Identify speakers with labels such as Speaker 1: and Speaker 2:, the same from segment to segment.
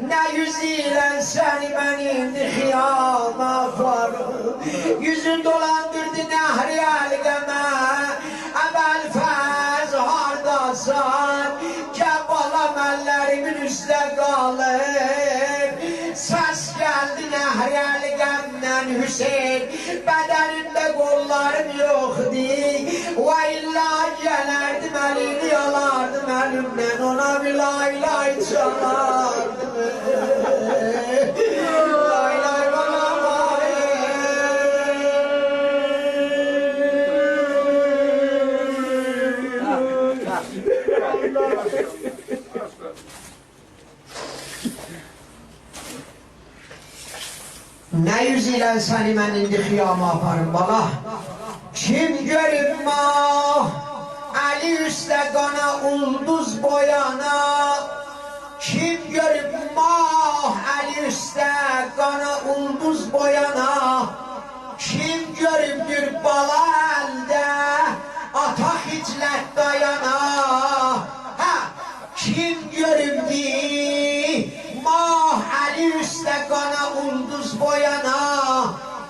Speaker 1: Ne yüzüyle seni benim hıyama varım. Yüzün dolandırdı nehri elgeme. Ebel fez hardasan, kebalam ellerimin üstte kalır. Ses geldi nehri elgemden Hüseyin, bedenimde kollarım yoktu. Ve illa gelerdim elini yalardım elimden, ona bir lay lay çalardım. Lay lay bana lay. Ne yüzüyle seni ben indi hıyama aparım bala. Kim görüp mah Ali üstte kana ulduz boyana. Kim görüp mah Ali üstte kana ulduz boyana. Kim görüp bir bala elde ata hiclet dayana. Ha, kim görüp bir mah Ali üstte kana ulduz boyana.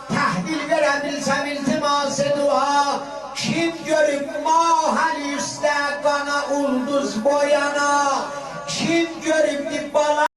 Speaker 1: Tehdil verebilsem iltimas-ı dua. Kim görüp mahal üstte kana ulduz boyana. Kim görüp bir bala